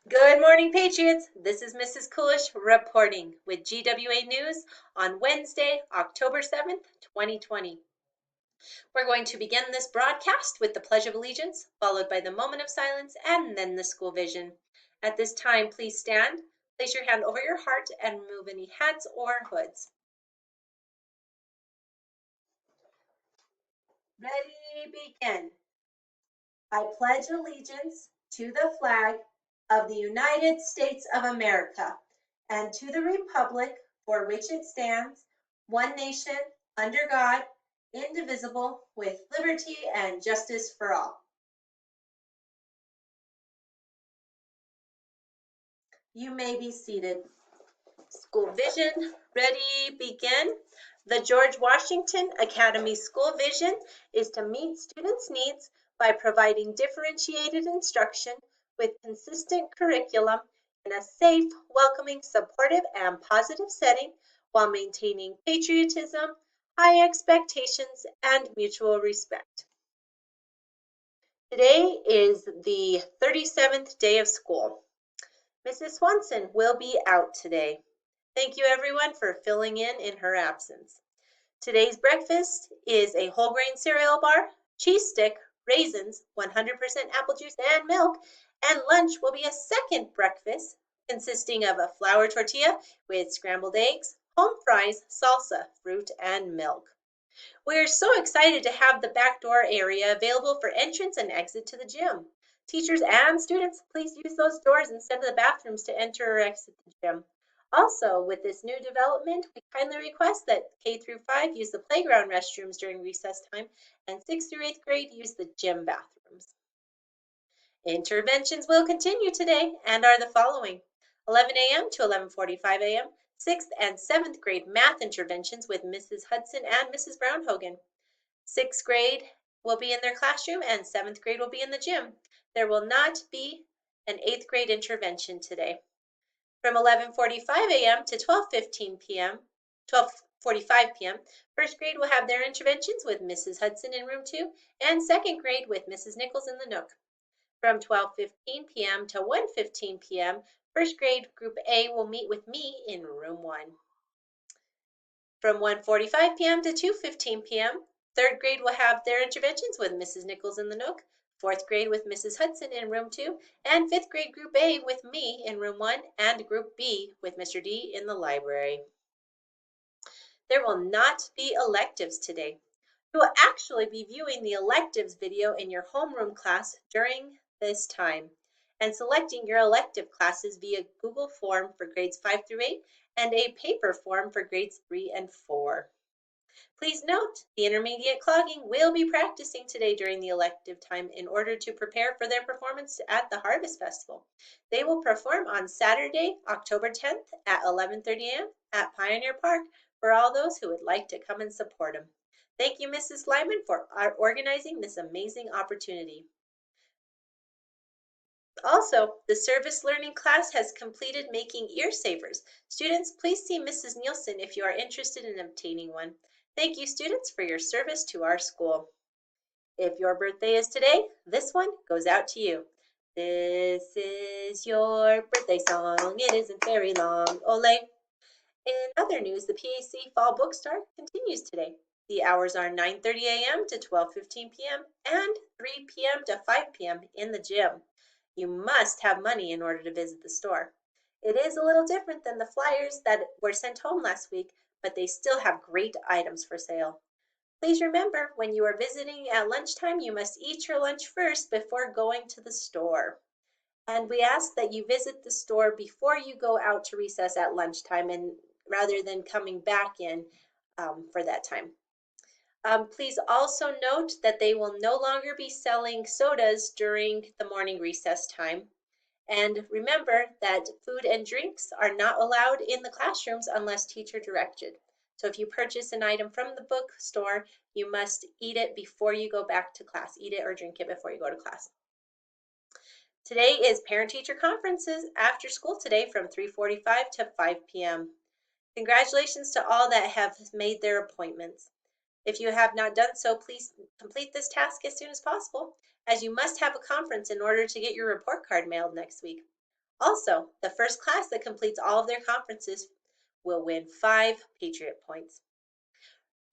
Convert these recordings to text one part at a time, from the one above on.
Good morning, Patriots. This is Mrs. Coolish reporting with GWA News on Wednesday, October 7th, 2020. We're going to begin this broadcast with the Pledge of Allegiance, followed by the moment of silence, and then the school vision. At this time, please stand, place your hand over your heart, and remove any hats or hoods. Ready, begin. I pledge allegiance to the flag of the United States of America and to the republic for which it stands, one nation, under God, indivisible, with liberty and justice for all. You may be seated. School vision, ready, begin. The George Washington Academy School Vision is to meet students' needs by providing differentiated instruction with consistent curriculum in a safe, welcoming, supportive, and positive setting while maintaining patriotism, high expectations, and mutual respect. Today is the 37th day of school. Mrs. Swanson will be out today. Thank you everyone for filling in her absence. Today's breakfast is a whole grain cereal bar, cheese stick, raisins, 100% apple juice and milk, and lunch will be a second breakfast consisting of a flour tortilla with scrambled eggs, home fries, salsa, fruit, and milk. We're so excited to have the back door area available for entrance and exit to the gym. Teachers and students, please use those doors instead of the bathrooms to enter or exit the gym. Also, with this new development, we kindly request that K through 5 use the playground restrooms during recess time and 6th through 8th grade use the gym bathrooms. Interventions will continue today and are the following: 11 a.m. to 11:45 a.m. 6th and 7th grade math interventions with Mrs. Hudson and Mrs. Brownhogan. 6th grade will be in their classroom and 7th grade will be in the gym. There will not be an 8th grade intervention today. From 11:45 a.m. to 12:15 p.m., 12:45 p.m., 1st grade will have their interventions with Mrs. Hudson in room 2 and 2nd grade with Mrs. Nichols in the Nook. From 12:15 p.m. to 1:15 p.m., 1st grade group A will meet with me in room 1. From 1:45 p.m. to 2:15 p.m., 3rd grade will have their interventions with Mrs. Nichols in the Nook, 4th grade with Mrs. Hudson in room 2, and 5th grade group A with me in room 1 and group B with Mr. D in the library. There will not be electives today. You will actually be viewing the electives video in your homeroom class during this time and selecting your elective classes via Google form for grades 5 through 8 and a paper form for grades 3 and 4. Please note, the intermediate clogging will be practicing today during the elective time in order to prepare for their performance at the Harvest Festival. They will perform on Saturday, October 10th at 11:30 a.m. at Pioneer Park for all those who would like to come and support them. Thank you, Mrs. Lyman, for organizing this amazing opportunity. Also, the service learning class has completed making ear savers. Students, please see Mrs. Nielsen if you are interested in obtaining one. Thank you, students, for your service to our school. If your birthday is today, this one goes out to you. This is your birthday song. It isn't very long. Ole. In other news, the PAC Fall Book Start continues today. The hours are 9:30 a.m. to 12:15 p.m. and 3 p.m. to 5 p.m. in the gym. You must have money in order to visit the store. It is a little different than the flyers that were sent home last week, but they still have great items for sale. Please remember, when you are visiting at lunchtime, you must eat your lunch first before going to the store. And we ask that you visit the store before you go out to recess at lunchtime and rather than coming back in for that time. Please also note that they will no longer be selling sodas during the morning recess time. And remember that food and drinks are not allowed in the classrooms unless teacher directed. So if you purchase an item from the bookstore, you must eat it before you go back to class. Eat it or drink it before you go to class. Today is parent-teacher conferences after school today from 3:45 to 5 p.m. Congratulations to all that have made their appointments. If you have not done so, please complete this task as soon as possible, as you must have a conference in order to get your report card mailed next week. Also, the first class that completes all of their conferences will win 5 Patriot points.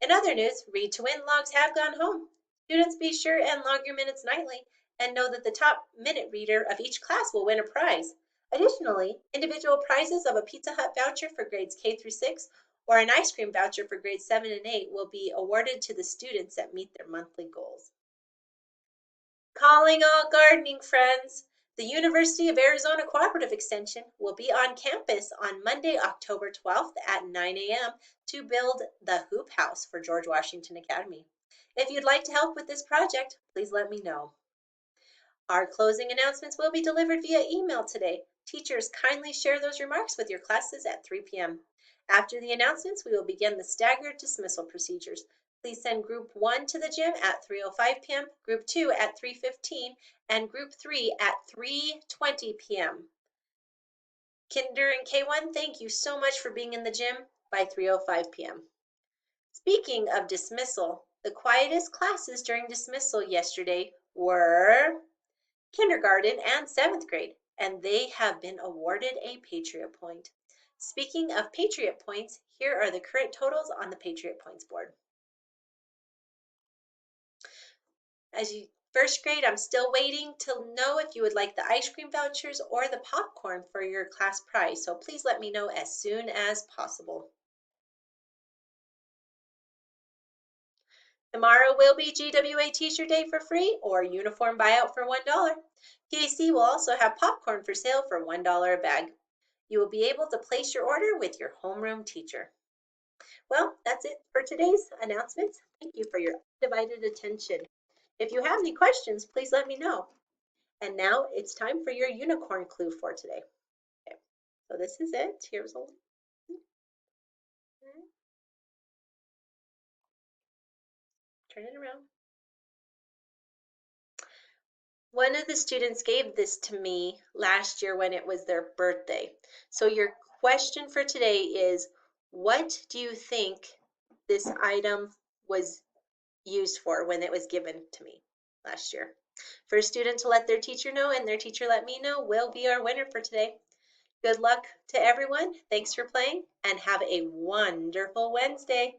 In other news, Read to Win logs have gone home. Students, be sure and log your minutes nightly and know that the top minute reader of each class will win a prize. Additionally, individual prizes of a Pizza Hut voucher for grades K through 6 or an ice cream voucher for grades 7 and 8 will be awarded to the students that meet their monthly goals. Calling all gardening friends! The University of Arizona Cooperative Extension will be on campus on Monday, October 12th at 9 a.m. to build the Hoop House for George Washington Academy. If you'd like to help with this project, please let me know. Our closing announcements will be delivered via email today. Teachers, kindly share those remarks with your classes at 3 p.m. After the announcements, we will begin the staggered dismissal procedures. Please send Group 1 to the gym at 3:05 p.m., Group 2 at 3:15, and Group 3 at 3:20 p.m. Kinder and K1, thank you so much for being in the gym by 3:05 p.m. Speaking of dismissal, the quietest classes during dismissal yesterday were kindergarten and 7th grade, and they have been awarded a Patriot Point. Speaking of Patriot Points, here are the current totals on the Patriot Points board. First grade, I'm still waiting to know if you would like the ice cream vouchers or the popcorn for your class prize, so please let me know as soon as possible. Tomorrow will be GWA T-shirt day for free or uniform buyout for $1. PAC will also have popcorn for sale for $1 a bag. You will be able to place your order with your homeroom teacher. Well, that's it for today's announcements. Thank you for your undivided attention. If you have any questions, please let me know. And now it's time for your unicorn clue for today. Okay, so this is it. Here's a turn it around. One of the students gave this to me last year when it was their birthday. So your question for today is, what do you think this item was used for when it was given to me last year? First student to let their teacher know and their teacher let me know will be our winner for today. Good luck to everyone. Thanks for playing and have a wonderful Wednesday.